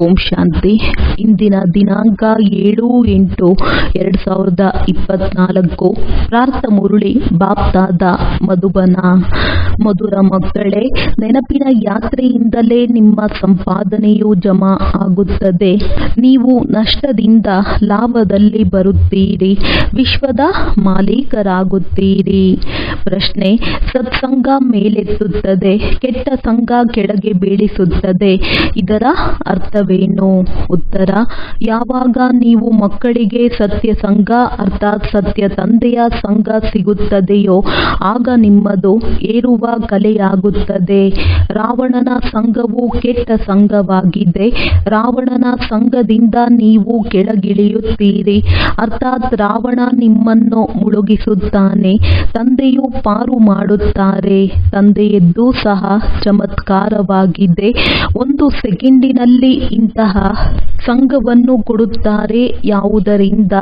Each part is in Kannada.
ಓಂ ಶಾಂತಿ. ಇಂದಿನ ದಿನಾಂಕ 7/8/2024. ಪ್ರಾರ್ಥ ಮುರಳಿ ಬಾಪ್ದಾದ ಮಧುಬನ. ಮಧುರ ಮಕ್ಕಳೇ, ನೆನಪಿನ ಯಾತ್ರೆಯಿಂದಲೇ ನಿಮ್ಮ ಸಂಪಾದನೆಯು ಜಮಾ ಆಗುತ್ತದೆ. ನೀವು ನಷ್ಟದಿಂದ ಲಾಭದಲ್ಲಿ ಬರುತ್ತೀರಿ, ವಿಶ್ವದ ಮಾಲೀಕರಾಗುತ್ತೀರಿ. ಪ್ರಶ್ನೆ: ಸತ್ಸಂಗ ಮೇಲೆತ್ತುತ್ತದೆ, ಕೆಟ್ಟ ಸಂಘ ಕೆಳಗೆ ಬೀಳಿಸುತ್ತದೆ. ಇದರ ಅರ್ಥವೇನು? ಉತ್ತರ: ಯಾವಾಗ ನೀವು ಮಕ್ಕಳಿಗೆ ಸತ್ಯ ಸಂಘ ಅರ್ಥಾತ್ ಸತ್ಯ ತಂದೆಯ ಸಂಘ ಸಿಗುತ್ತದೆಯೋ ಆಗ ನಿಮ್ಮದು ಏರುವ ಕಲೆಯಾಗುತ್ತದೆ. ರಾವಣನ ಸಂಘವು ಕೆಟ್ಟ ಸಂಘವಾಗಿದೆ. ರಾವಣನ ಸಂಘದಿಂದ ನೀವು ಕೆಳಗಿಳಿಯುತ್ತೀರಿ, ಅರ್ಥಾತ್ ರಾವಣ ನಿಮ್ಮನ್ನು ಮುಳುಗಿಸುತ್ತಾನೆ, ತಂದೆಯು ಪಾರು ಮಾಡುತ್ತಾರೆ. ತಂದೆಯದ್ದು ಸಹ ಚಮತ್ಕಾರವಾಗಿದೆ. 1 ಸೆಕೆಂಡಿನಲ್ಲಿ ಇಂತಹ ಸಂಘವನ್ನು ಕೊಡುತ್ತಾರೆ, ಯಾವುದರಿಂದ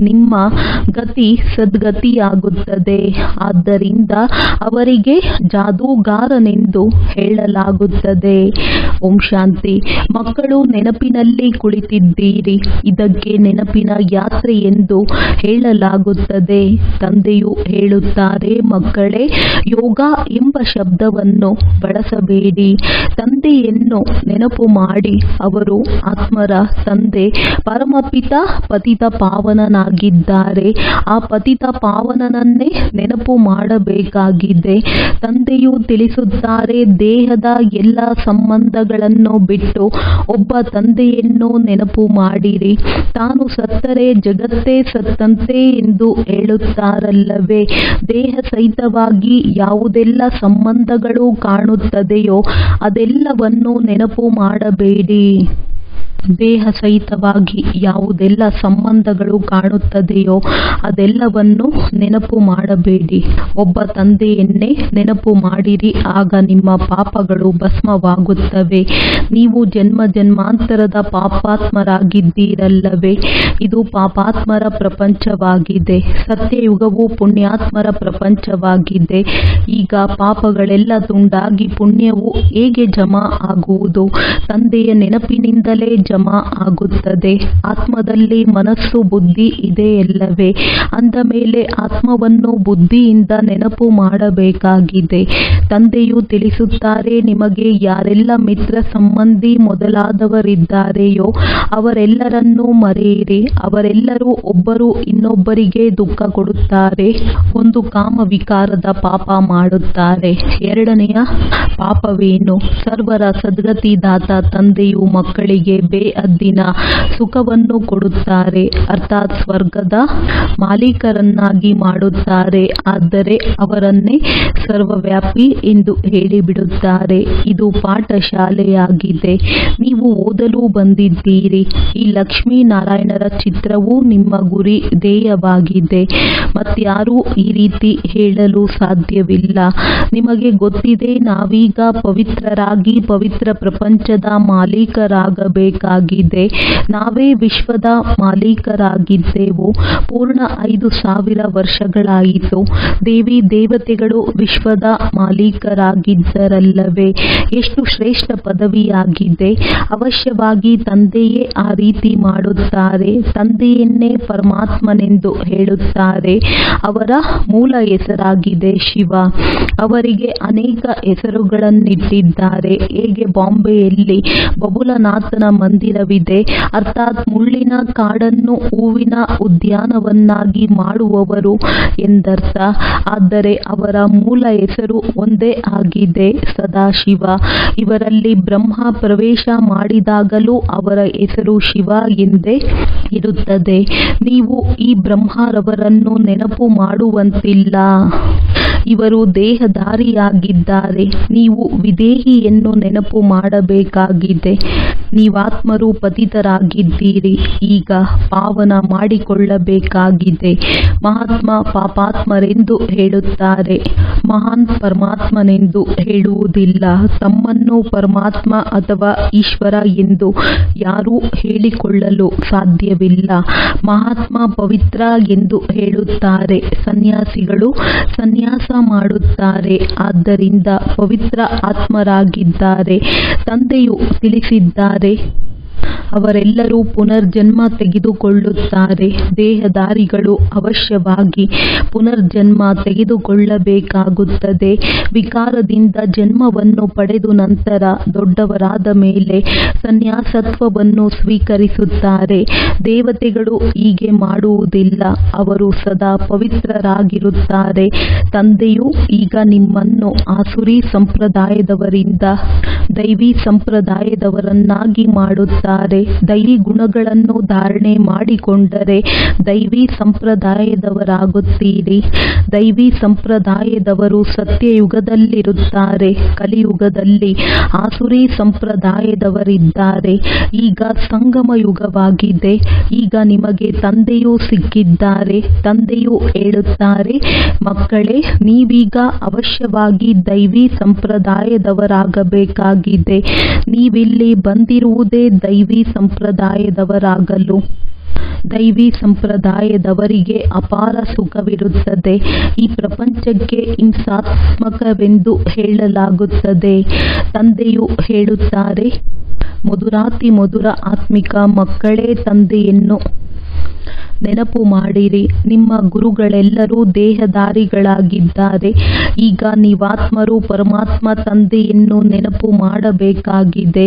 ನಿಮ್ಮ ಗತಿ ಸದ್ಗತಿಯಾಗುತ್ತದೆ. ಆದ್ದರಿಂದ ಅವರಿಗೆ ಜಾದೂಗಾರನೆಂದು ಹೇಳಲಾಗುತ್ತದೆ. ಓಂ ಶಾಂತಿ. ಮಕ್ಕಳು ನೆನಪಿನಲ್ಲಿ ಕುಳಿತಿದ್ದೀರಿ, ಇದಕ್ಕೆ ನೆನಪಿನ ಯಾತ್ರೆ ಎಂದು ಹೇಳಲಾಗುತ್ತದೆ. ತಂದೆಯು ಹೇಳುತ್ತಾರೆ, ಮಕ್ಕಳೇ, ಯೋಗ ಎಂಬ ಶಬ್ದವನ್ನು ಬಳಸಬೇಡಿ. ತಂದೆಯನ್ನು ನೆನಪು ಮಾಡಿ. ಅವರು ಆತ್ಮರ ತಂದೆ, ಪರಮಪಿತ ಪತಿತ ಪಾವನನಾಗಿದ್ದಾರೆ. ಆ ಪತಿತ ಪಾವನನನ್ನೇ ನೆನಪು ಮಾಡಬೇಕಾಗಿದೆ. ತಂದೆಯು ತಿಳಿಸುತ್ತಾರೆ, ದೇಹದ ಎಲ್ಲ ಸಂಬಂಧಗಳನ್ನು ಬಿಟ್ಟು ಒಬ್ಬ ತಂದೆಯನ್ನು ನೆನಪು ಮಾಡಿರಿ. ತಾನು ಸತ್ತರೆ ಜಗತ್ತೇ ಸತ್ತಂತೆ ಎಂದು ಹೇಳುತ್ತಾರಲ್ಲವೇ. ದೇಹ ಸಹಿತವಾಗಿ ಯಾವುದೆಲ್ಲ ಸಂಬಂಧಗಳು ಕಾಣುತ್ತದೆಯೋ ಅದೆಲ್ಲವನ್ನು ನೆನಪು ಮಾಡಬೇಡಿ. ದೇಹ ಸಹಿತವಾಗಿ ಯಾವುದೆಲ್ಲ ಸಂಬಂಧಗಳು ಕಾಣುತ್ತದೆಯೋ ಅದೆಲ್ಲವನ್ನು ನೆನಪು ಮಾಡಬೇಡಿ. ಒಬ್ಬ ತಂದೆಯನ್ನೇ ನೆನಪು ಮಾಡಿರಿ, ಆಗ ನಿಮ್ಮ ಪಾಪಗಳು ಭಸ್ಮವಾಗುತ್ತವೆ. ನೀವು ಜನ್ಮ ಜನ್ಮಾಂತರದ ಪಾಪಾತ್ಮರಾಗಿದ್ದೀರಲ್ಲವೇ. ಇದು ಪಾಪಾತ್ಮರ ಪ್ರಪಂಚವಾಗಿದೆ. ಸತ್ಯಯುಗವು ಪುಣ್ಯಾತ್ಮರ ಪ್ರಪಂಚವಾಗಿದೆ. ಈಗ ಪಾಪಗಳೆಲ್ಲ ತುಂಡಾಗಿ ಪುಣ್ಯವು ಹೇಗೆ ಜಮಾ ಆಗುವುದು? ತಂದೆಯ ನೆನಪಿನಿಂದಲೇ ಜಮಾ ಆಗುತ್ತದೆ. ಆತ್ಮದಲ್ಲಿ ಮನಸ್ಸು ಬುದ್ಧಿ ಇದೆಯಲ್ಲವೇ. ಅಂದ ಮೇಲೆ ಆತ್ಮವನ್ನು ಬುದ್ಧಿಯಿಂದ ನೆನಪು ಮಾಡಬೇಕಾಗಿದೆ. ತಂದೆಯು ತಿಳಿಸುತ್ತಾರೆ, ನಿಮಗೆ ಯಾರೆಲ್ಲ ಮಿತ್ರ ಸಂಬಂಧಿ ಮೊದಲಾದವರಿದ್ದಾರೆಯೋ ಅವರೆಲ್ಲರನ್ನೂ ಮರೆಯಿರಿ. ಅವರೆಲ್ಲರೂ ಒಬ್ಬರು ಇನ್ನೊಬ್ಬರಿಗೆ ದುಃಖ ಕೊಡುತ್ತಾರೆ. ಒಂದು ಕಾಮ ವಿಕಾರದ ಪಾಪ ಮಾಡುತ್ತಾರೆ. ಎರಡನೆಯ ಪಾಪವೇನು? ಸರ್ವರ ಸದ್ಗತಿದಾತ ತಂದೆಯು ಮಕ್ಕಳಿಗೆ ಬೇಅದ್ದಿನ ಸುಖವನ್ನು ಕೊಡುತ್ತಾರೆ, ಅರ್ಥಾತ್ ಸ್ವರ್ಗದ ಮಾಲೀಕರನ್ನಾಗಿ ಮಾಡುತ್ತಾರೆ. ಆದರೆ ಅವರನ್ನೇ ಸರ್ವವ್ಯಾಪಿ ಎಂದು ಹೇಳಿಬಿಡುತ್ತಾರೆ. ಇದು ಪಾಠಶಾಲೆಯಾಗಿದೆ. ನೀವು ಓದಲು ಬಂದಿದ್ದೀರಿ. ಈ ಲಕ್ಷ್ಮೀನಾರಾಯಣರ ಚಿತ್ರವು ನಿಮ್ಮ ಗುರಿ ಧ್ಯೇಯವಾಗಿದೆ. ಮತ್ಯಾರೂ ಈ ರೀತಿ ಹೇಳಲು ಸಾಧ್ಯವಿಲ್ಲ. ನಿಮಗೆ ಗೊತ್ತಿದೆ, ನಾವೀಗ ಪವಿತ್ರರಾಗಿ ಪವಿತ್ರ ಪ್ರಪಂಚದ ಮಾಲೀಕರಾಗಬೇಕಾಗಿದೆ. ನಾವೇ ವಿಶ್ವದ ಮಾಲೀಕರಾಗಿದ್ದೆವು. ಪೂರ್ಣ 5,000 ವರ್ಷಗಳಾಯಿತು. ದೇವಿ ದೇವತೆಗಳು ವಿಶ್ವದ ಮಾಲೀಕರಾಗಿದ್ದರಲ್ಲವೇ. ಎಷ್ಟು ಶ್ರೇಷ್ಠ ಪದವಿಯಾಗಿದೆ. ಅವಶ್ಯವಾಗಿ ತಂದೆಯೇ ಆ ರೀತಿ ಮಾಡುತ್ತಾರೆ. ತಂದೆಯನ್ನೇ ಪರಮಾತ್ಮನೆಂದು ಹೇಳುತ್ತಾರೆ. ಅವರ ಮೂಲ ಹೆಸರಾಗಿದೆ ಶಿವ. ಅವರಿಗೆ ಅನೇಕ ಹೆಸರುಗಳನ್ನಿಟ್ಟಿದ್ದಾರೆ. ಹೇಗೆ ಬಾಂಬೆಯಲ್ಲಿ ಬಬುಲನಾಥನ ಮಂದಿರವಿದೆ, ಅರ್ಥಾತ್ ಮುಳ್ಳಿನ ಕಾಡನ್ನು ಹೂವಿನ ಉದ್ಯಾನವನ್ನಾಗಿ ಮಾಡುವವರು ಎಂದರ್ಥ. ಆದರೆ ಅವರ ಮೂಲ ಹೆಸರು ಒಂದೇ ಆಗಿದೆ, ಸದಾಶಿವ. ಇವರಲ್ಲಿ ಬ್ರಹ್ಮ ಪ್ರವೇಶ ಮಾಡಿದಾಗಲೂ ಅವರ ಹೆಸರು ಶಿವ ಎಂದೇ ಇರುತ್ತದೆ. ನೀವು ಈ ಬ್ರಹ್ಮರವರನ್ನು ನೆನಪು ಮಾಡುವಂತಿಲ್ಲ. ಇವರು ದೇಹಧಾರಿಯಾಗಿದ್ದಾರೆ. ನೀವು ವಿದೇಹಿಯನ್ನು ನೆನಪು ಮಾಡಬೇಕಾಗಿದೆ. ನೀವಾತ್ಮರು ಪತಿತರಾಗಿದ್ದೀರಿ. ಈಗ ಪಾವನ ಮಾಡಿಕೊಳ್ಳಬೇಕಾಗಿದೆ. ಮಹಾತ್ಮ ಪಾಪಾತ್ಮರೆಂದು ಹೇಳುತ್ತಾರೆ, ಮಹಾನ್ ಪರಮಾತ್ಮನೆಂದು ಹೇಳುವುದಿಲ್ಲ. ತಮ್ಮನ್ನು ಪರಮಾತ್ಮ ಅಥವಾ ಈಶ್ವರ ಎಂದು ಯಾರೂ ಹೇಳಿಕೊಳ್ಳಲು ಸಾಧ್ಯವಿಲ್ಲ. ಮಹಾತ್ಮ ಪವಿತ್ರ ಎಂದು ಹೇಳುತ್ತಾರೆ. ಸನ್ಯಾಸಿಗಳು ಸನ್ಯಾಸ ಮಾಡುತ್ತಾರೆ, ಆದ್ದರಿಂದ ಪವಿತ್ರ ಆತ್ಮರಾಗಿದ್ದಾರೆ. ತಂದೆಯು ತಿಳಿಸಿದ್ದಾರೆ, ಅವರೆಲ್ಲರೂ ಪುನರ್ಜನ್ಮ ತೆಗೆದುಕೊಳ್ಳುತ್ತಾರೆ. ದೇಹಧಾರಿಗಳು ಅವಶ್ಯವಾಗಿ ಪುನರ್ಜನ್ಮ ತೆಗೆದುಕೊಳ್ಳಬೇಕಾಗುತ್ತದೆ. ವಿಕಾರದಿಂದ ಜನ್ಮವನ್ನು ಪಡೆದು ನಂತರ ದೊಡ್ಡವರಾದ ಮೇಲೆ ಸನ್ಯಾಸತ್ವವನ್ನು ಸ್ವೀಕರಿಸುತ್ತಾರೆ. ದೇವತೆಗಳು ಹೀಗೆ ಮಾಡುವುದಿಲ್ಲ. ಅವರು ಸದಾ ಪವಿತ್ರರಾಗಿರುತ್ತಾರೆ. ತಂದೆಯು ಈಗ ನಿಮ್ಮನ್ನು ಆಸುರಿ ಸಂಪ್ರದಾಯದವರಿಂದ ದೈವಿ ಸಂಪ್ರದಾಯದವರನ್ನಾಗಿ ಮಾಡುತ್ತಾರೆ. ದೈವಿ ಗುಣಗಳನ್ನು ಧಾರಣೆ ಮಾಡಿಕೊಂಡರೆ ದೈವಿ ಸಂಪ್ರದಾಯದವರಾಗುತ್ತೀರಿ. ದೈವಿ ಸಂಪ್ರದಾಯದವರು ಸತ್ಯಯುಗದಲ್ಲಿರುತ್ತಾರೆ. ಕಲಿಯುಗದಲ್ಲಿ ಆಸುರಿ ಸಂಪ್ರದಾಯದವರಿದ್ದಾರೆ. ಈಗ ಸಂಗಮ ಯುಗವಾಗಿದೆ. ಈಗ ನಿಮಗೆ ತಂದೆಯೂ ಸಿಕ್ಕಿದ್ದಾರೆ. ತಂದೆಯು ಹೇಳುತ್ತಾರೆ, ಮಕ್ಕಳೇ, ನೀವೀಗ ಅವಶ್ಯವಾಗಿ ದೈವಿ ಸಂಪ್ರದಾಯದವರಾಗಬೇಕಾಗಿದೆ. ನೀವಿಲ್ಲಿ ಬಂದಿರುವುದೇ ದೈವಿ ಸಂಪ್ರದಾಯದವರಾಗಲು. ದೈವಿ ಸಂಪ್ರದಾಯದವರಿಗೆ ಅಪಾರ ಸುಖವಿರುತ್ತದೆ. ಈ ಪ್ರಪಂಚಕ್ಕೆ ಹಿಂಸಾತ್ಮಕವೆಂದು ಹೇಳಲಾಗುತ್ತದೆ. ತಂದೆಯು ಹೇಳುತ್ತಾರೆ, ಮಧುರಾತಿ ಮಧುರ ಆತ್ಮಿಕ ಮಕ್ಕಳೇ, ತಂದೆಯನ್ನು ನೆನಪು ಮಾಡಿರಿ. ನಿಮ್ಮ ಗುರುಗಳೆಲ್ಲರೂ ದೇಹಧಾರಿಗಳಾಗಿದ್ದಾರೆ. ಈಗ ನೀವಾತ್ಮರು ಪರಮಾತ್ಮ ತಂದೆಯನ್ನು ನೆನಪು ಮಾಡಬೇಕಾಗಿದೆ.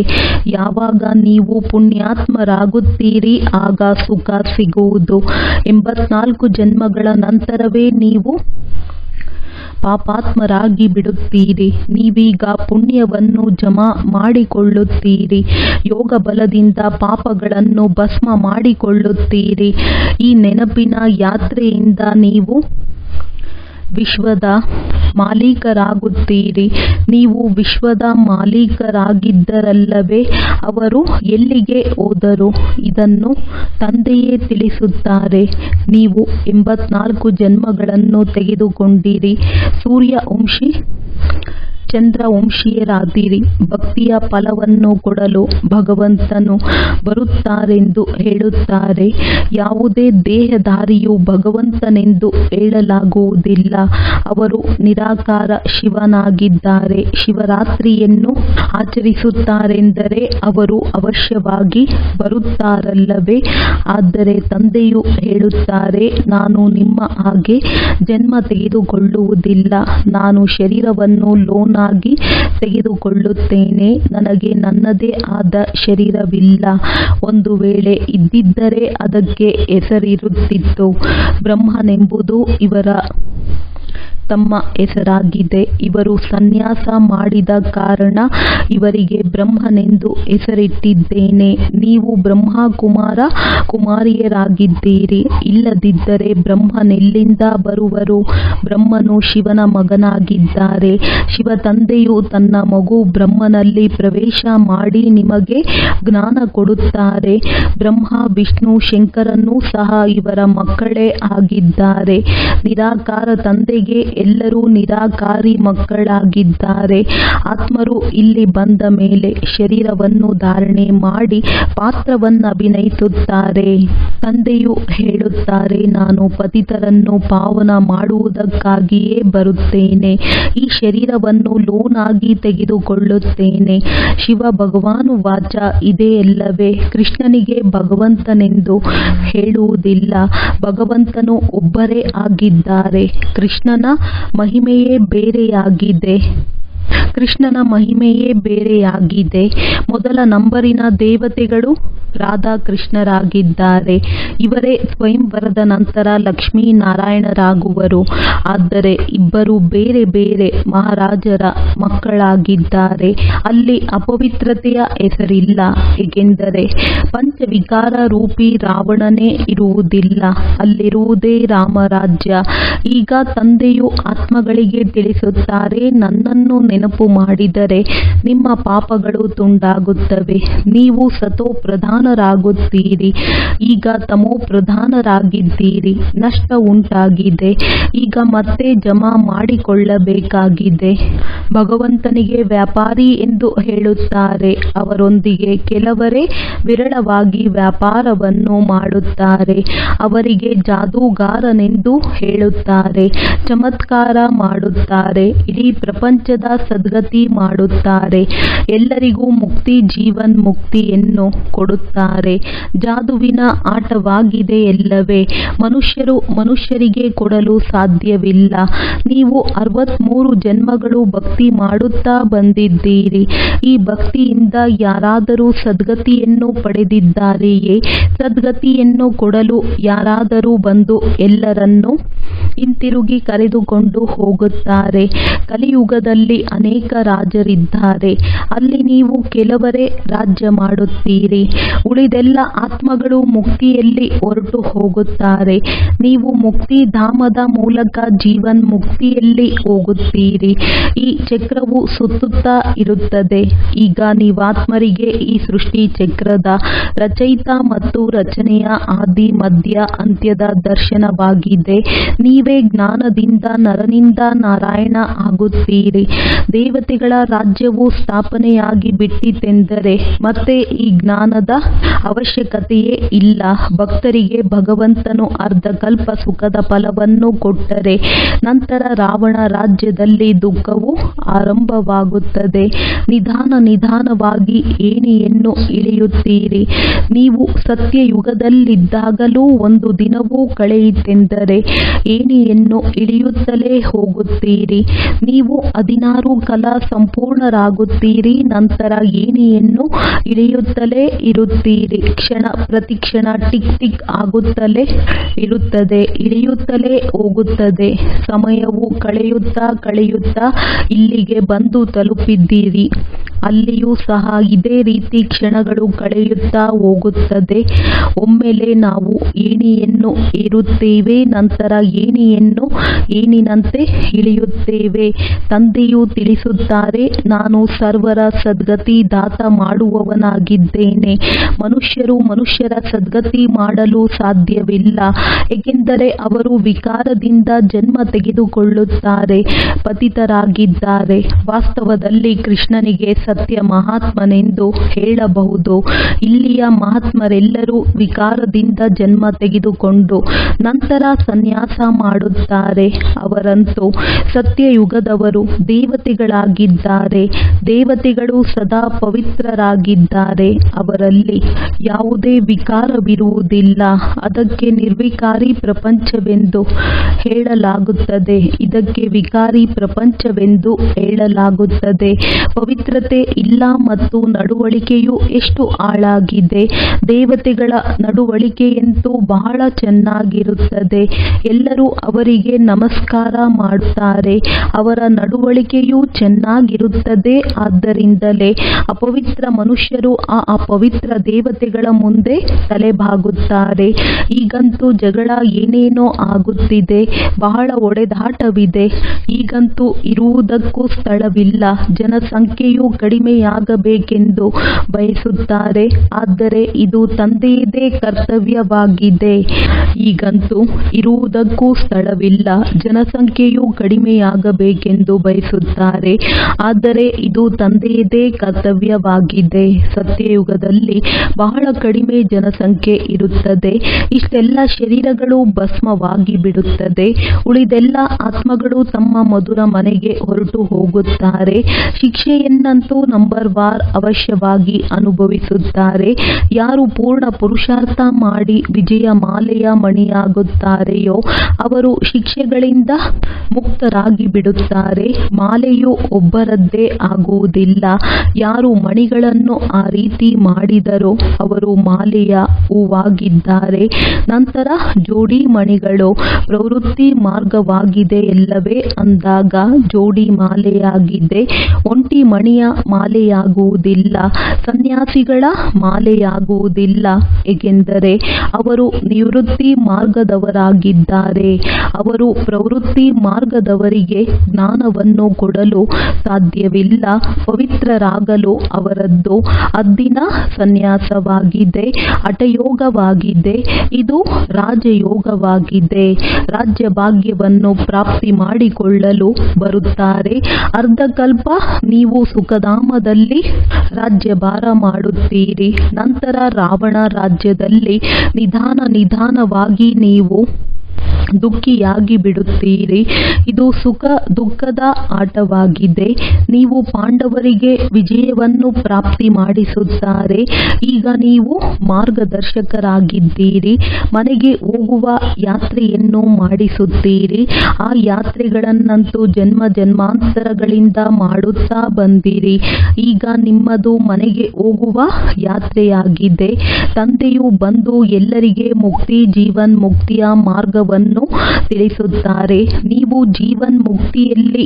ಯಾವಾಗ ನೀವು ಪುಣ್ಯಾತ್ಮರಾಗುತ್ತೀರಿ ಆಗ ಸುಖ ಸಿಗುವುದು. 84 ಜನ್ಮಗಳ ನಂತರವೇ ನೀವು ಪಾಪಾತ್ಮರಾಗಿ ಬಿಡುತ್ತೀರಿ. ನೀವೀಗ ಪುಣ್ಯವನ್ನು ಜಮಾ ಮಾಡಿಕೊಳ್ಳುತ್ತೀರಿ. ಯೋಗ ಬಲದಿಂದ ಪಾಪಗಳನ್ನು ಭಸ್ಮ ಮಾಡಿಕೊಳ್ಳುತ್ತೀರಿ. ಈ ನೆನಪಿನ ಯಾತ್ರೆಯಿಂದ ನೀವು ವಿಶ್ವದ ಮಾಲೀಕರಾಗುತ್ತೀರಿ. ನೀವು ವಿಶ್ವದ ಮಾಲೀಕರಾಗಿದ್ದರಲ್ಲವೇ? ಅವರು ಎಲ್ಲಿಗೆ ಹೋದರು? ಇದನ್ನು ತಂದೆಯೇ ತಿಳಿಸುತ್ತಾರೆ. ನೀವು 84 ಜನ್ಮಗಳನ್ನು ತೆಗೆದುಕೊಂಡಿರಿ. ಸೂರ್ಯವಂಶಿ ಚಂದ್ರವಂಶೀಯರಾದಿರಿ. ಭಕ್ತಿಯ ಫಲವನ್ನು ಕೊಡಲು ಭಗವಂತನು ಬರುತ್ತಾರೆಂದು ಹೇಳುತ್ತಾರೆ. ಯಾವುದೇ ದೇಹಧಾರಿಯು ಭಗವಂತನೆಂದು ಹೇಳಲಾಗುವುದಿಲ್ಲ. ಅವರು ನಿರಾಕಾರ ಶಿವನಾಗಿದ್ದಾರೆ. ಶಿವರಾತ್ರಿಯನ್ನು ಆಚರಿಸುತ್ತಾರೆಂದರೆ ಅವರು ಅವಶ್ಯವಾಗಿ ಬರುತ್ತಾರಲ್ಲವೇ? ಆದರೆ ತಂದೆಯು ಹೇಳುತ್ತಾರೆ, ನಾನು ನಿಮ್ಮ ಹಾಗೆ ಜನ್ಮ ತೆಗೆದುಕೊಳ್ಳುವುದಿಲ್ಲ. ನಾನು ಶರೀರವನ್ನು ಲೋನ್ ಆಗಿ ತೆಗೆದುಕೊಳ್ಳುತ್ತೇನೆ. ನನಗೆ ನನ್ನದೇ ಆದ ಶರೀರವಿಲ್ಲ. ಒಂದು ವೇಳೆ ಇದ್ದಿದ್ದರೆ ಅದಕ್ಕೆ ಹೆಸರಿರುತ್ತಿತ್ತು. ಬ್ರಹ್ಮನೆಂಬುದು ಇವರ ತಮ್ಮ ಹೆಸರಾಗಿದೆ. ಇವರು ಸನ್ಯಾಸ ಮಾಡಿದ ಕಾರಣ ಇವರಿಗೆ ಬ್ರಹ್ಮನೆಂದು ಹೆಸರಿಟ್ಟಿದ್ದೇನೆ. ನೀವು ಬ್ರಹ್ಮ ಕುಮಾರ ಕುಮಾರಿಯರಾಗಿದ್ದೀರಿ. ಇಲ್ಲದಿದ್ದರೆ ಬ್ರಹ್ಮನೆಲ್ಲಿಂದ ಬರುವರು? ಬ್ರಹ್ಮನು ಶಿವನ ಮಗನಾಗಿದ್ದಾರೆ. ಶಿವ ತಂದೆಯು ತನ್ನ ಮಗು ಬ್ರಹ್ಮನಲ್ಲಿ ಪ್ರವೇಶ ಮಾಡಿ ನಿಮಗೆ ಜ್ಞಾನ ಕೊಡುತ್ತಾರೆ. ಬ್ರಹ್ಮ ವಿಷ್ಣು ಶಂಕರನೂ ಸಹ ಇವರ ಮಕ್ಕಳೇ ಆಗಿದ್ದಾರೆ. ನಿರಾಕಾರ ತಂದೆಗೆ ಎಲ್ಲರೂ ನಿರಾಕಾರಿ ಮಕ್ಕಳಾಗಿದ್ದಾರೆ. ಆತ್ಮರು ಇಲ್ಲಿ ಬಂದ ಮೇಲೆ ಶರೀರವನ್ನು ಧಾರಣೆ ಮಾಡಿ ಪಾತ್ರವನ್ನು ಅಭಿನಯಿಸುತ್ತಾರೆ. ತಂದೆಯು ಹೇಳುತ್ತಾರೆ, ನಾನು ಪತಿತರನ್ನು ಪಾವನ ಮಾಡುವುದಕ್ಕಾಗಿಯೇ ಬರುತ್ತೇನೆ. ಈ ಶರೀರವನ್ನು ಲೋನ್ ಆಗಿ ತೆಗೆದುಕೊಳ್ಳುತ್ತೇನೆ. ಶಿವ ಭಗವಾನು ವಾಚ ಇದೆಯಲ್ಲವೇ? ಕೃಷ್ಣನಿಗೆ ಭಗವಂತನೆಂದು ಹೇಳುವುದಿಲ್ಲ. ಭಗವಂತನು ಒಬ್ಬರೇ ಆಗಿದ್ದಾರೆ. ಕೃಷ್ಣನ ಮಹಿಮೆಯೇ ಬೇರೆಯಾಗಿದೆ. ಮೊದಲ ನಂಬರಿನ ದೇವತೆಗಳು ರಾಧಾಕೃಷ್ಣರಾಗಿದ್ದಾರೆ. ಇವರೇ ಸ್ವಯಂವರದ ನಂತರ ಲಕ್ಷ್ಮೀನಾರಾಯಣರಾಗುವರು. ಆದರೆ ಇಬ್ಬರು ಬೇರೆ ಬೇರೆ ಮಹಾರಾಜರ ಮಕ್ಕಳಾಗಿದ್ದಾರೆ. ಅಲ್ಲಿ ಅಪವಿತ್ರತೆಯ ಹೆಸರಿಲ್ಲ, ಏಕೆಂದರೆ ಪಂಚವಿಕಾರ ರೂಪಿ ರಾವಣನೇ ಇರುವುದಿಲ್ಲ. ಅಲ್ಲಿರುವುದೇ ರಾಮರಾಜ್ಯ. ಈಗ ತಂದೆಯು ಆತ್ಮಗಳಿಗೆ ತಿಳಿಸುತ್ತಾರೆ, ನನ್ನನ್ನು ನೆನಪು ಮಾಡಿದರೆ ನಿಮ್ಮ ಪಾಪಗಳು ತುಂಡಾಗುತ್ತವೆ. ನೀವು ಸತೋ ಪ್ರಧಾನರಾಗುತ್ತೀರಿ. ಈಗ ತಮೋ ಪ್ರಧಾನರಾಗಿದ್ದೀರಿ. ನಷ್ಟ ಉಂಟಾಗಿದೆ. ಈಗ ಮತ್ತೆ ಜಮಾ ಮಾಡಿಕೊಳ್ಳಬೇಕಾಗಿದೆ. ಭಗವಂತನಿಗೆ ವ್ಯಾಪಾರಿ ಎಂದು ಹೇಳುತ್ತಾರೆ. ಅವರೊಂದಿಗೆ ಕೆಲವರೇ ವಿರಳವಾಗಿ ವ್ಯಾಪಾರವನ್ನು ಮಾಡುತ್ತಾರೆ. ಅವರಿಗೆ ಜಾದೂಗಾರನೆಂದು ಹೇಳುತ್ತಾರೆ. ಚಮತ್ಕಾರ ಮಾಡುತ್ತಾರೆ. ಇಡೀ ಪ್ರಪಂಚದ ಸದ್ಗತಿ ಮಾಡುತ್ತಾರೆ. ಎಲ್ಲರಿಗೂ ಮುಕ್ತಿ ಜೀವನ್ ಮುಕ್ತಿಯನ್ನು ಕೊಡುತ್ತಾರೆ. ಜಾದುವಿನ ಆಟವಾಗಿದೆ ಎಲ್ಲವೇ. ಮನುಷ್ಯರು ಮನುಷ್ಯರಿಗೆ ಕೊಡಲು ಸಾಧ್ಯವಿಲ್ಲ. ನೀವು 63 ಜನ್ಮಗಳು ಭಕ್ತಿ ಮಾಡುತ್ತಾ ಬಂದಿದ್ದೀರಿ. ಈ ಭಕ್ತಿಯಿಂದ ಯಾರಾದರೂ ಸದ್ಗತಿಯನ್ನು ಪಡೆದಿದ್ದಾರೆಯೇ? ಸದ್ಗತಿಯನ್ನು ಕೊಡಲು ಯಾರಾದರೂ ಬಂದು ಎಲ್ಲರನ್ನೂ ಹಿಂತಿರುಗಿ ಕರೆದುಕೊಂಡು ಹೋಗುತ್ತಾರೆ. ಕಲಿಯುಗದಲ್ಲಿ ಅನೇಕ ರಾಜರಿದ್ದಾರೆ. ಅಲ್ಲಿ ನೀವು ಕೆಲವರೇ ರಾಜ್ಯ ಮಾಡುತ್ತೀರಿ. ಉಳಿದೆಲ್ಲ ಆತ್ಮಗಳು ಮುಕ್ತಿಯಲ್ಲಿ ಹೊರಟು ಹೋಗುತ್ತಾರೆ. ನೀವು ಮುಕ್ತಿಧಾಮದ ಮೂಲಕ ಜೀವನ್ ಮುಕ್ತಿಯಲ್ಲಿ ಹೋಗುತ್ತೀರಿ. ಈ ಚಕ್ರವು ಸುತ್ತುತ್ತಾ ಇರುತ್ತದೆ. ಈಗ ನೀವಾತ್ಮರಿಗೆ ಈ ಸೃಷ್ಟಿ ಚಕ್ರದ ರಚಯಿತ ಮತ್ತು ರಚನೆಯ ಆದಿ ಮಧ್ಯ ಅಂತ್ಯದ ದರ್ಶನವಾಗಿದೆ. ನೀವೇ ಜ್ಞಾನದಿಂದ ನರನಿಂದ ನಾರಾಯಣ ಆಗುತ್ತೀರಿ. ದೇವತೆಗಳ ರಾಜ್ಯವು ಸ್ಥಾಪನೆಯಾಗಿ ಬಿಟ್ಟಿತೆಂದರೆ ಮತ್ತೆ ಈ ಜ್ಞಾನದ ಅವಶ್ಯಕತೆಯೇ ಇಲ್ಲ. ಭಕ್ತರಿಗೆ ಭಗವಂತನು ಅರ್ಧಕಲ್ಪ ಸುಖದ ಫಲವನ್ನು ಕೊಟ್ಟರೆ ನಂತರ ರಾವಣ ರಾಜ್ಯದಲ್ಲಿ ದುಃಖವು ಆರಂಭವಾಗುತ್ತದೆ. ನಿಧಾನವಾಗಿ ಏಣಿಯನ್ನು ಇಳಿಯುತ್ತೀರಿ. ನೀವು ಸತ್ಯಯುಗದಲ್ಲಿದ್ದಾಗಲೂ ಒಂದು ದಿನವೂ ಕಳೆಯಿತೆಂದರೆ ಏಣಿಯನ್ನು ಇಳಿಯುತ್ತಲೇ ಹೋಗುತ್ತೀರಿ. ನೀವು 16 ಕಲಾ ಸಂಪೂರ್ಣರಾಗುತ್ತೀರಿ. ನಂತರ ಏಣಿಯನ್ನು ಇಳಿಯುತ್ತಲೇ ಇರುತ್ತೀರಿ. ಕ್ಷಣ ಪ್ರತಿಕ್ಷಣ ಟಿಕ್ ಟಿಕ್ ಆಗುತ್ತಲೇ ಇರುತ್ತದೆ, ಇಳಿಯುತ್ತಲೇ ಹೋಗುತ್ತದೆ. ಸಮಯವು ಕಳೆಯುತ್ತಾ ಇಲ್ಲಿಗೆ ಬಂದು ತಲುಪಿದ್ದೀರಿ. ಅಲ್ಲಿಯೂ ಸಹ ಇದೇ ರೀತಿ ಕ್ಷಣಗಳು ಕಳೆಯುತ್ತಾ ಹೋಗುತ್ತದೆ. ಒಮ್ಮೆಲೆ ನಾವು ಏಣಿಯನ್ನು ಏರುತ್ತೇವೆ, ನಂತರ ಏಣಿನಂತೆ ಇಳಿಯುತ್ತೇವೆ. ತಂದೆಯು ತಿಳಿಸುತ್ತಾರೆ, ನಾನು ಸರ್ವರ ಸದ್ಗತಿ ದಾತ ಮಾಡುವವನಾಗಿದ್ದೇನೆ. ಮನುಷ್ಯರು ಮನುಷ್ಯರ ಸದ್ಗತಿ ಮಾಡಲು ಸಾಧ್ಯವಿಲ್ಲ, ಏಕೆಂದರೆ ಅವರು ವಿಕಾರದಿಂದ ಜನ್ಮ ತೆಗೆದುಕೊಳ್ಳುತ್ತಾರೆ, ಪತಿತರಾಗಿದ್ದಾರೆ. ವಾಸ್ತವದಲ್ಲಿ ಕೃಷ್ಣನಿಗೆ ಸತ್ಯ ಮಹಾತ್ಮನೆಂದು ಹೇಳಬಹುದು. ಇಲ್ಲಿಯ ಮಹಾತ್ಮರೆಲ್ಲರೂ ವಿಕಾರದಿಂದ ಜನ್ಮ ತೆಗೆದುಕೊಂಡು ನಂತರ ಸನ್ಯಾಸ ಮಾಡುತ್ತಾರೆ. ಅವರಂತೂ ಸತ್ಯಯುಗದವರು ದೇವತೆಗಳಾಗಿದ್ದಾರೆ. ದೇವತೆಗಳು ಸದಾ ಪವಿತ್ರರಾಗಿದ್ದಾರೆ. ಅವರಲ್ಲಿ ಯಾವುದೇ ವಿಕಾರವಿರುವುದಿಲ್ಲ. ಅದಕ್ಕೆ ನಿರ್ವಿಕಾರಿ ಪ್ರಪಂಚವೆಂದು ಹೇಳಲಾಗುತ್ತದೆ. ಇದಕ್ಕೆ ವಿಕಾರಿ ಪ್ರಪಂಚವೆಂದು ಹೇಳಲಾಗುತ್ತದೆ. ಪವಿತ್ರತೆ ಇಲ್ಲ ಮತ್ತು ನಡವಳಿಕೆಯು ಎಷ್ಟು ಹಾಳಾಗಿದೆ. ದೇವತೆಗಳ ನಡವಳಿಕೆಯಂತೂ ಬಹಳ ಚೆನ್ನಾಗಿರುತ್ತದೆ. ಎಲ್ಲರೂ ಅವರಿಗೆ ನಮಸ್ಕಾರ ಮಾಡುತ್ತಾರೆ. ಅವರ ನಡವಳಿಕೆಯೂ ಚೆನ್ನಾಗಿರುತ್ತದೆ. ಆದ್ದರಿಂದಲೇ ಅಪವಿತ್ರ ಮನುಷ್ಯರು ಆ ಅಪವಿತ್ರ ದೇವತೆಗಳ ಮುಂದೆ ತಲೆಬಾಗುತ್ತಾರೆ. ಈಗಂತೂ ಜಗಳ ಏನೇನೋ ಆಗುತ್ತಿದೆ. ಬಹಳ ಹೊಡೆದಾಟವಿದೆ. ಈಗಂತೂ ಇರುವುದಕ್ಕೂ ಸ್ಥಳವಿಲ್ಲ. ಜನಸಂಖ್ಯೆಯು ಕಡಿಮೆಯಾಗಬೇಕೆಂದು ಬಯಸುತ್ತಾರೆ. ಆದರೆ ಇದು ತಂದೆಯದೇ ಕರ್ತವ್ಯವಾಗಿದೆ. ಈಗಂತೂ ಇರುವುದಕ್ಕೂ ಸ್ಥಳವಿಲ್ಲ. ಜನಸಂಖ್ಯೆಯು ಕಡಿಮೆಯಾಗಬೇಕೆಂದು ಬಯಸುತ್ತಾರೆ. ಆದರೆ ಇದು ತಂದೆಯದೇ ಕರ್ತವ್ಯವಾಗಿದೆ. ಸತ್ಯಯುಗದಲ್ಲಿ ಬಹಳ ಕಡಿಮೆ ಜನಸಂಖ್ಯೆ ಇರುತ್ತದೆ. ಇಷ್ಟೆಲ್ಲ ಶರೀರಗಳು ಭಸ್ಮವಾಗಿ ಬಿಡುತ್ತದೆ. ಉಳಿದೆಲ್ಲ ಆತ್ಮಗಳು ತಮ್ಮ ಮಧುರ ಮನೆಗೆ ಹೊರಟು ಹೋಗುತ್ತಾರೆ. ಶಿಕ್ಷೆಯನ್ನಂತೂ ನಂಬರ್ ವಾರ್ ಅವಶ್ಯವಾಗಿ ಅನುಭವಿಸುತ್ತಾರೆ. ಯಾರು ಪೂರ್ಣ ಪುರುಷಾರ್ಥ ಮಾಡಿ ವಿಜಯ ಮಾಲೆಯ ಮಣಿಯಾಗುತ್ತಾರೆಯೋ ಅವರು ಶಿಕ್ಷೆಗಳಿಂದ ಮುಕ್ತರಾಗಿ ಬಿಡುತ್ತಾರೆ. ಮಾಲೆಯು ಒಬ್ಬರದ್ದೇ ಆಗುವುದಿಲ್ಲ. ಯಾರು ಮಣಿಗಳನ್ನು ಆ ರೀತಿ ಮಾಡಿದರೋ ಅವರು ಮಾಲೆಯ ಹೂವಾಗಿದ್ದಾರೆ. ನಂತರ ಜೋಡಿ ಮಣಿಗಳು ಪ್ರವೃತ್ತಿ ಮಾರ್ಗವಾಗಿದೆ ಎಲ್ಲವೇ ಅಂದಾಗ ಜೋಡಿ ಮಾಲೆಯಾಗಿದೆ. ಒಂಟಿ ಮಣಿಯ ಮಾಲೆಯಾಗುವುದಿಲ್ಲ. ಸನ್ಯಾಸಿಗಳ ಮಾಲೆಯಾಗುವುದಿಲ್ಲ, ಏಕೆಂದರೆ ಅವರು ನಿವೃತ್ತಿ ಮಾರ್ಗದವರಾಗಿದ್ದಾರೆ. ಅವರು ಪ್ರವೃತ್ತಿ ಮಾರ್ಗದವರಿಗೆ ಜ್ಞಾನವನ್ನು ಕೊಡಲು ಸಾಧ್ಯವಿಲ್ಲ. ಪವಿತ್ರರಾಗಲು ಅವರದ್ದು ಹದ್ದಿನ ಸನ್ಯಾಸವಾಗಿದೆ, ಹಠಯೋಗವಾಗಿದೆ. ಇದು ರಾಜಯೋಗವಾಗಿದೆ. ರಾಜ್ಯ ಭಾಗ್ಯವನ್ನು ಪ್ರಾಪ್ತಿ ಮಾಡಿಕೊಳ್ಳಲು ಬರುತ್ತಾರೆ. ಅರ್ಧಕಲ್ಪ ನೀವು ಸುಖಧಾಮದಲ್ಲಿ ರಾಜ್ಯಭಾರ ಮಾಡುತ್ತೀರಿ. ನಂತರ ರಾವಣ ರಾಜ್ಯದಲ್ಲಿ ನಿಧಾನವಾಗಿ ನೀವು ದುಃಖಿಯಾಗಿ ಬಿಡುತ್ತೀರಿ. ಇದು ಸುಖ ದುಃಖದ ಆಟವಾಗಿದೆ. ನೀವು ಪಾಂಡವರಿಗೆ ವಿಜಯವನ್ನು ಪ್ರಾಪ್ತಿ ಮಾಡಿಸುತ್ತಾರೆ. ಈಗ ನೀವು ಮಾರ್ಗದರ್ಶಕರಾಗಿದ್ದೀರಿ. ಮನೆಗೆ ಹೋಗುವ ಯಾತ್ರೆಯನ್ನು ಮಾಡಿಸುತ್ತೀರಿ. ಆ ಯಾತ್ರೆಗಳನ್ನಂತೂ ಜನ್ಮ ಜನ್ಮಾಂತರಗಳಿಂದ ಮಾಡುತ್ತಾ ಬಂದಿರಿ. ಈಗ ನಿಮ್ಮದು ಮನೆಗೆ ಹೋಗುವ ಯಾತ್ರೆಯಾಗಿದೆ. ತಂದೆಯು ಬಂದು ಎಲ್ಲರಿಗೆ ಮುಕ್ತಿ ಜೀವನ್ಮುಕ್ತಿಯ ಮಾರ್ಗವನ್ನು ತಿಳಿಸುತ್ತಾರೆ. ನೀವು ಜೀವನ್ಮುಕ್ತಿಯಲ್ಲಿ,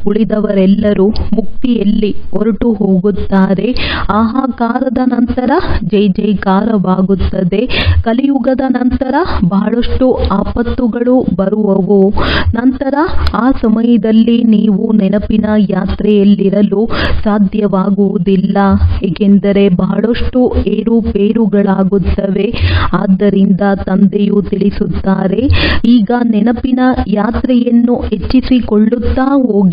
ಉಳಿದವರೆಲ್ಲರೂ ಮುಕ್ತಿಯಲ್ಲಿ ಹೊರಟು ಹೋಗುತ್ತಾರೆ. ಹಾಹಾಕಾರದ ನಂತರ ಜೈ ಜೈಕಾರವಾಗುತ್ತದೆ. ಕಲಿಯುಗದ ನಂತರ ಬಹಳಷ್ಟು ಆಪತ್ತುಗಳು ಬರುವವು. ನಂತರ ಆ ಸಮಯದಲ್ಲಿ ನೀವು ನೆನಪಿನ ಯಾತ್ರೆಯಲ್ಲಿರಲು ಸಾಧ್ಯವಾಗುವುದಿಲ್ಲ, ಏಕೆಂದರೆ ಬಹಳಷ್ಟು ಏರುಪೇರುಗಳಾಗುತ್ತವೆ. ಆದ್ದರಿಂದ ತಂದೆಯು ತಿಳಿಸುತ್ತಾರೆ, ಈಗ ನೆನಪಿನ ಯಾತ್ರೆಯನ್ನು ಹೆಚ್ಚಿಸಿಕೊಳ್ಳುತ್ತಾ ಹೋಗಿ.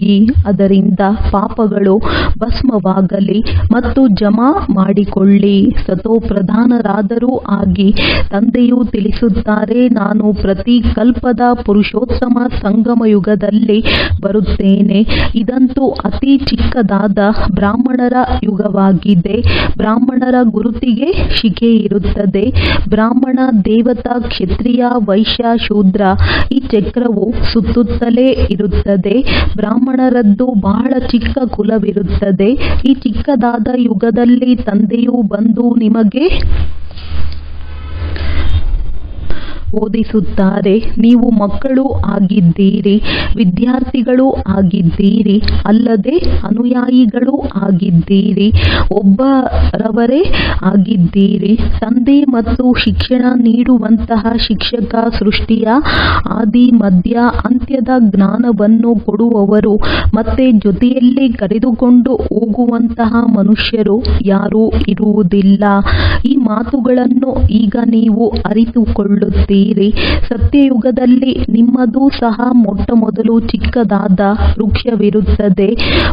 ಅದರಿಂದ ಪಾಪಗಳು ಭಸ್ಮವಾಗಲಿ ಮತ್ತು ಜಮಾ ಮಾಡಿಕೊಳ್ಳಿ. ಸತೋಪ್ರಧಾನರಾದರೂ ಆಗಿ. ತಂದೆಯು ತಿಳಿಸುತ್ತಾರೆ, ನಾನು ಪ್ರತಿ ಕಲ್ಪದ ಪುರುಷೋತ್ತಮ ಸಂಗಮ ಯುಗದಲ್ಲಿ ಬರುತ್ತೇನೆ. ಇದಂತೂ ಅತಿ ಚಿಕ್ಕದಾದ ಬ್ರಾಹ್ಮಣರ ಯುಗವಾಗಿದೆ. ಬ್ರಾಹ್ಮಣರ ಗುರುತಿಗೆ ಶಿಖೆ ಇರುತ್ತದೆ. ಬ್ರಾಹ್ಮಣ, ದೇವತಾ, ಕ್ಷತ್ರಿಯ, ವೈಶ್ಯ, ಶೂದ್ರ ಈ ಚಕ್ರವು ಸುತ್ತುತ್ತಲೇ ಇರುತ್ತದೆ. ಬ್ರಾಹ್ಮಣರದ್ದು ಬಹಳ ಚಿಕ್ಕ ಕುಲವಿರುತ್ತದೆ. ಈ ಚಿಕ್ಕದಾದ ಯುಗದಲ್ಲಿ ತಂದೆಯು ಬಂದು ನಿಮಗೆ ಓದಿಸುತ್ತಾರೆ. ನೀವು ಮಕ್ಕಳು ಆಗಿದ್ದೀರಿ, ವಿದ್ಯಾರ್ಥಿಗಳು ಆಗಿದ್ದೀರಿ, ಅಲ್ಲದೆ ಅನುಯಾಯಿಗಳು ಆಗಿದ್ದೀರಿ, ಒಬ್ಬರವರೇ ಆಗಿದ್ದೀರಿ. ತಂದೆ ಮತ್ತು ಶಿಕ್ಷಣ ನೀಡುವಂತಹ ಶಿಕ್ಷಕ ಸೃಷ್ಟಿಯ ಆದಿ ಮಧ್ಯ ಅಂತ್ಯದ ಜ್ಞಾನವನ್ನು ಕೊಡುವವರು ಮತ್ತೆ ಜೊತೆಯಲ್ಲಿ ಕರೆದುಕೊಂಡು ಹೋಗುವಂತಹ ಮನುಷ್ಯರು ಯಾರೂ ಇರುವುದಿಲ್ಲ. ಈ ಮಾತುಗಳನ್ನು ಈಗ ನೀವು ಅರಿತುಕೊಳ್ಳುತ್ತೀರಿ. ಸತ್ಯಯುಗದಲ್ಲಿ ನಿಮ್ಮದು ಸಹ ಮೊಟ್ಟಮೊದಲು ಚಿಕ್ಕದಾದ ವೃಕ್ಷವಿರುತ್ತದೆ.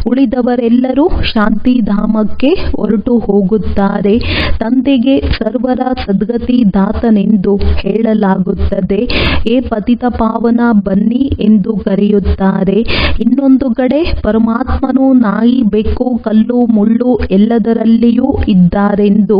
ಉಳಿದವರೆಲ್ಲರೂ ಶಾಂತಿಧಾಮಕ್ಕೆ ಹೊರಟು ಹೋಗುತ್ತಾರೆ. ತಂದೆಗೆ ಸರ್ವರ ಸದ್ಗತಿ ದಾತನೆಂದು ಹೇಳಲಾಗುತ್ತದೆ. ಏ ಪತಿತ ಪಾವನ ಬನ್ನಿ ಎಂದು ಕರೆಯುತ್ತಾರೆ. ಇನ್ನೊಂದು ಕಡೆ ಪರಮಾತ್ಮನು ನಾಯಿ, ಬೆಕ್ಕು, ಕಲ್ಲು, ಮುಳ್ಳು ಎಲ್ಲದರಲ್ಲಿಯೂ ಇದ್ದಾರೆಂದು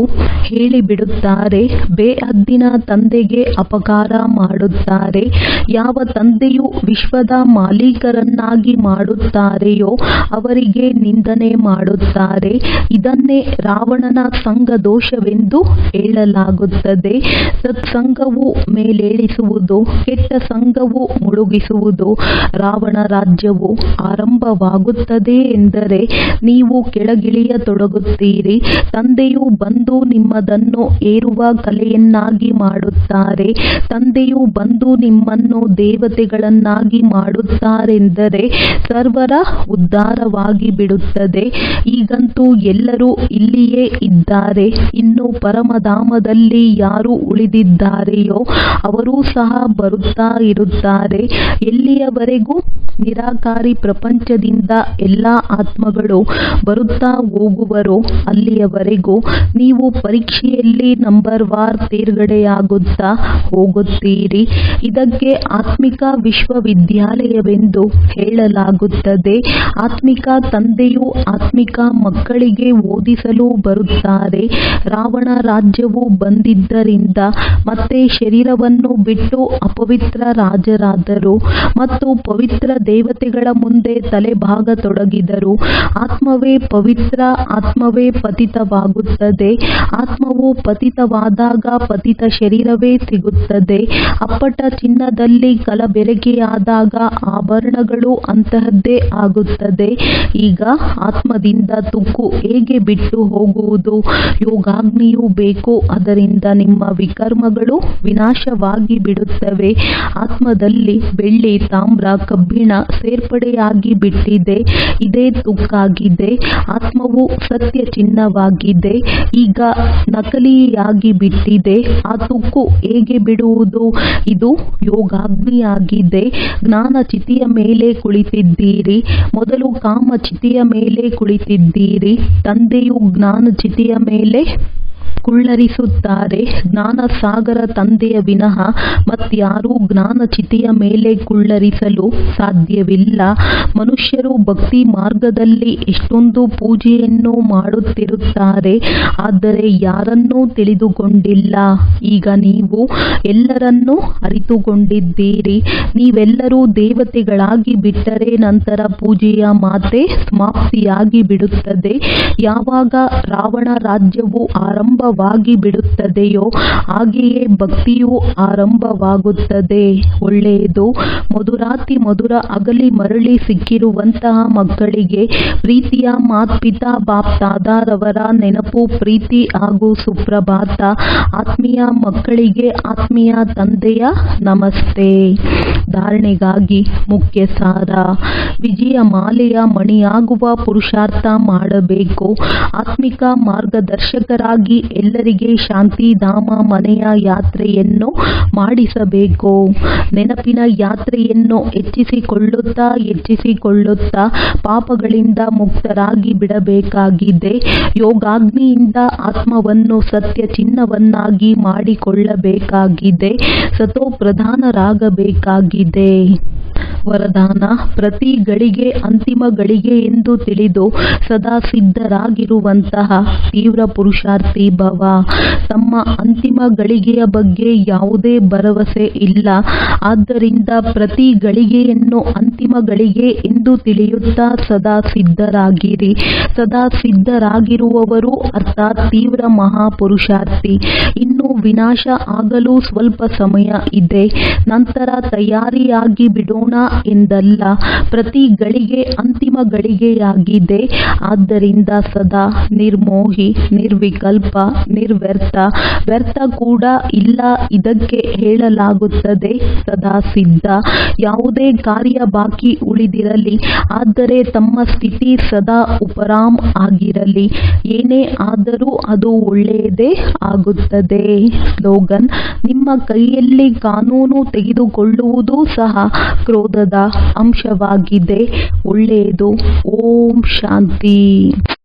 ಹೇಳಿಬಿಡುತ್ತಾರೆ. ಬೇಹದ್ದಿನ ತಂದೆಗೆ ಅಪಕಾರ ಮಾಡುತ್ತಾರೆ. ಯಾವ ತಂದೆಯು ವಿಶ್ವದ ಮಾಲೀಕರನ್ನಾಗಿ ಮಾಡುತ್ತಾರೆಯೋ ಅವರಿಗೆ ನಿಂದನೆ ಮಾಡುತ್ತಾರೆ. ಇದನ್ನೇ ರಾವಣನ ಸಂಘದೋಷವೆಂದು ಹೇಳಲಾಗುತ್ತದೆ. ಸತ್ಸಂಗವು ಮೇಲೇಳಿಸುವುದು, ಕೆಟ್ಟ ಸಂಘವು ಮುಳುಗಿಸುವುದು. ರಾವಣ ರಾಜ್ಯವು ಆರಂಭವಾಗುತ್ತದೆ ಎಂದರೆ ನೀವು ಕೆಳಗಿಳಿಯತೊಡಗುತ್ತೀರಿ. ತಂದೆಯು ಬಂದು ನಿಮ್ಮದನ್ನು ಏರುವ ಕಲೆಯನ್ನಾಗಿ ಮಾಡುತ್ತಾರೆ. ತಂದೆಯು ಬಂದು ನಿಮ್ಮನ್ನು ದೇವತೆಗಳನ್ನಾಗಿ ಮಾಡುತ್ತಾರೆಂದರೆ ಸರ್ವರ ಉದ್ಧಾರವಾಗಿ ಬಿಡುತ್ತದೆ. ಈಗಂತೂ ಎಲ್ಲರೂ ಇಲ್ಲಿಯೇ ಇದ್ದಾರೆ. ಇನ್ನು ಪರಮಧಾಮದಲ್ಲಿ ಯಾರು ಉಳಿದಿದ್ದಾರೆಯೋ ಅವರೂ ಸಹ ಬರುತ್ತಾ ಇರುತ್ತಾರೆ. ಎಲ್ಲಿಯವರೆಗೂ ನಿರಾಕಾರಿ ಪ್ರಪಂಚದಿಂದ ಎಲ್ಲ ಆತ್ಮಗಳು ಬರುತ್ತಾ ಹೋಗುವರೋ ಅಲ್ಲಿಯವರೆಗೂ ನೀವು ಪರೀಕ್ಷೆಯಲ್ಲಿ ನಂಬರ್ ವಾರ್ ತೇರ್ಗಡೆಯಾಗುತ್ತಾ ಹೋಗುತ್ತೀರಿ. ಇದಕ್ಕೆ ಆತ್ಮಿಕ ವಿಶ್ವವಿದ್ಯಾಲಯವೆಂದು ಹೇಳಲಾಗುತ್ತದೆ. ಆತ್ಮಿಕ ತಂದೆಯು ಆತ್ಮಿಕ ಮಕ್ಕಳಿಗೆ ಓದಿಸಲು ಬರುತ್ತಾರೆ. ರಾವಣ ರಾಜ್ಯವು ಬಂದಿದ್ದರಿಂದ ಮತ್ತೆ ಶರೀರವನ್ನು ಬಿಟ್ಟು ಅಪವಿತ್ರ ರಾಜರಾದರು ಮತ್ತು ಪವಿತ್ರ ದೇವತೆಗಳ ಮುಂದೆ ತಲೆಬಾಗತೊಡಗಿದರು. ಆತ್ಮವೇ ಪವಿತ್ರ, ಆತ್ಮವೇ ಪತಿತವಾಗುತ್ತದೆ. ಆತ್ಮವು ಪತಿತವಾದಾಗ ಪತಿತ ಶರೀರವೇ ಸಿಗುತ್ತದೆ. ಅಪ್ಪಟ ಚಿನ್ನದಲ್ಲಿ ಕಲಬೆರಕೆಯಾದಾಗ ಆಭರಣಗಳು ಅಂತಹದ್ದೇ ಆಗುತ್ತದೆ. ಈಗ ಆತ್ಮದಿಂದ ತುಕ್ಕು ಹೇಗೆ ಬಿಟ್ಟು ಹೋಗುವುದು? ಯೋಗಾಗ್ನಿಯೂ ಬೇಕು. ಅದರಿಂದ ನಿಮ್ಮ ವಿಕರ್ಮಗಳು ವಿನಾಶವಾಗಿ ಬಿಡುತ್ತವೆ. ಆತ್ಮದಲ್ಲಿ ಬೆಳ್ಳಿ, ತಾಮ್ರ, ಕಬ್ಬಿಣ ಸೇರ್ಪಡೆಯಾಗಿ ಬಿಟ್ಟಿದೆ. ಇದೇ ತುಕ್ಕಾಗಿದೆ. ಆತ್ಮವು ಸತ್ಯ ಚಿನ್ನವಾಗಿದೆ. ಈಗ ನಕಲಿಯಾಗಿ ಬಿಟ್ಟಿದೆ. ಆ ತುಕ್ಕು ಹೇಗೆ ಬಿಡುವುದು? ಇದು ಯೋಗಾಗ್ನಿಯಾಗಿದೆ. ಜ್ಞಾನ ಚಿತೆಯ ಮೇಲೆ ಕುಳಿತಿದ್ದೀರಿ. ಮೊದಲು ಕಾಮ ಚಿತೆಯ ಮೇಲೆ ಕುಳಿತಿದ್ದೀರಿ. ತಂದೆಯು ಜ್ಞಾನ ಚಿತೆಯ ಮೇಲೆ ಕುಳ್ಳರಿಸುತ್ತಾರೆ. ಜ್ಞಾನ ಸಾಗರ ತಂದೆಯ ವಿನಃ ಮತ್ಯಾರೂ ಜ್ಞಾನ ಚಿತೆಯ ಮೇಲೆ ಕುಳ್ಳರಿಸಲು ಸಾಧ್ಯವಿಲ್ಲ. ಮನುಷ್ಯರು ಭಕ್ತಿ ಮಾರ್ಗದಲ್ಲಿ ಎಷ್ಟೊಂದು ಪೂಜೆಯನ್ನು ಮಾಡುತ್ತಿರುತ್ತಾರೆ, ಆದರೆ ಯಾರನ್ನೂ ತಿಳಿದುಕೊಂಡಿಲ್ಲ. ಈಗ ನೀವು ಎಲ್ಲರನ್ನೂ ಅರಿತುಕೊಂಡಿದ್ದೀರಿ. ನೀವೆಲ್ಲರೂ ದೇವತೆಗಳಾಗಿ ಬಿಟ್ಟರೆ ನಂತರ ಪೂಜೆಯ ಮಾತೆ ಸಮಾಪ್ತಿಯಾಗಿ ಬಿಡುತ್ತದೆ. ಯಾವಾಗ ರಾವಣ ರಾಜ್ಯವು ಆರಂಭವಾಗಿ ಬಿಡುತ್ತದೆಯೋ ಹಾಗೆಯೇ ಭಕ್ತಿಯು ಆರಂಭವಾಗುತ್ತದೆ. ಒಳ್ಳೆಯದು. ಮಧುರಾತಿ ಮಧುರ ಅಗಲಿ ಮರಳಿ ಸಿಕ್ಕಿರುವಂತಹ ಮಕ್ಕಳಿಗೆ ಪ್ರೀತಿಯ ಮಾತ್ಪಿತಾ ಬಾಪ್ ದಾದಾರವರ ನೆನಪು, ಪ್ರೀತಿ ಹಾಗೂ ಸುಪ್ರಭಾತ. ಆತ್ಮೀಯ ಮಕ್ಕಳಿಗೆ ಆತ್ಮೀಯ ತಂದೆಯ ನಮಸ್ತೆ. ಧಾರಣೆಗಾಗಿ ಮುಖ್ಯ ಸಾರ: ವಿಜಯ ಮಾಲೆಯ ಮಣಿಯಾಗುವ ಪುರುಷಾರ್ಥ ಮಾಡಬೇಕು. ಆತ್ಮಿಕ ಮಾರ್ಗದರ್ಶಕರಾಗಿ ಎಲ್ಲರಿಗೆ ಶಾಂತಿಧಾಮ ಮನೆಯ ಯಾತ್ರೆಯನ್ನು ಮಾಡಿಸಬೇಕು. ನೆನಪಿನ ಯಾತ್ರೆಯನ್ನು ಹೆಚ್ಚಿಸಿಕೊಳ್ಳುತ್ತಾ ಪಾಪಗಳಿಂದ ಮುಕ್ತರಾಗಿ ಬಿಡಬೇಕಾಗಿದೆ. ಯೋಗಾಗ್ನಿಯಿಂದ ಆತ್ಮವನ್ನು ಸತ್ಯ ಚಿನ್ನವನ್ನಾಗಿ ಮಾಡಿಕೊಳ್ಳಬೇಕಾಗಿದೆ. ಸತೋಪ್ರಧಾನರಾಗಬೇಕಾಗಿದೆ. ವರದಾನ: ಪ್ರತಿ ಗಳಿಗೆ ಅಂತಿಮ ಗಳಿಗೆ ಎಂದು ತಿಳಿದು ಸದಾ ಸಿದ್ಧರಾಗಿರುವಂತಹ ತೀವ್ರ ಪುರುಷಾರ್ಥಿ ಭವ. ತಮ್ಮ ಅಂತಿಮ ಗಳಿಗೆಯ ಬಗ್ಗೆ ಯಾವುದೇ ಭರವಸೆ ಇಲ್ಲ. ಆದ್ದರಿಂದ ಪ್ರತಿ ಗಳಿಗೆಯನ್ನು ಅಂತಿಮ ಗಳಿಗೆ ಎಂದು ತಿಳಿಯುತ್ತಾ ಸದಾ ಸಿದ್ಧರಾಗಿರಿ. ಸದಾ ಸಿದ್ಧರಾಗಿರುವವರು ಅರ್ಥಾತ್ ತೀವ್ರ ಮಹಾಪುರುಷಾರ್ಥಿ. ಇನ್ನು ವಿನಾಶ ಆಗಲು ಸ್ವಲ್ಪ ಸಮಯ ಇದೆ. ನಂತರ ತಯಾರಿಯಾಗಿ ಬಿಡೋಣ ಎಂದಲ್ಲ. ಪ್ರತಿ ಗಳಿಗೆ ಅಂತಿಮ ಗಳಿಗೆಯಾಗಿದೆ. ಆದ್ದರಿಂದ ಸದಾ ನಿರ್ಮೋಹಿ, ನಿರ್ವಿಕಲ್ಪ, ನಿರ್ವ್ಯರ್ಥ. ವ್ಯರ್ಥ ಕೂಡ ಇಲ್ಲ. ಇದಕ್ಕೆ ಹೇಳಲಾಗುತ್ತದೆ ಸದಾ ಸಿದ್ಧ. ಯಾವುದೇ ಕಾರ್ಯ ಬಾಕಿ ಉಳಿದಿರಲಿ, ಆದರೆ ತಮ್ಮ ಸ್ಥಿತಿ ಸದಾ ಉಪರಾಮ್ ಆಗಿರಲಿ. ಏನೇ ಆದರೂ ಅದು ಒಳ್ಳೆಯದೇ ಆಗುತ್ತದೆ. ಸ್ಲೋಗನ್: ನಿಮ್ಮ ಕೈಯಲ್ಲಿ ಕಾನೂನು ತೆಗೆದುಕೊಳ್ಳುವುದು ಸಹ ಕ್ರೋಧದ ಅಂಶವಾಗಿದೆ. ಒಳ್ಳೆಯದು. ಓಂ ಶಾಂತಿ.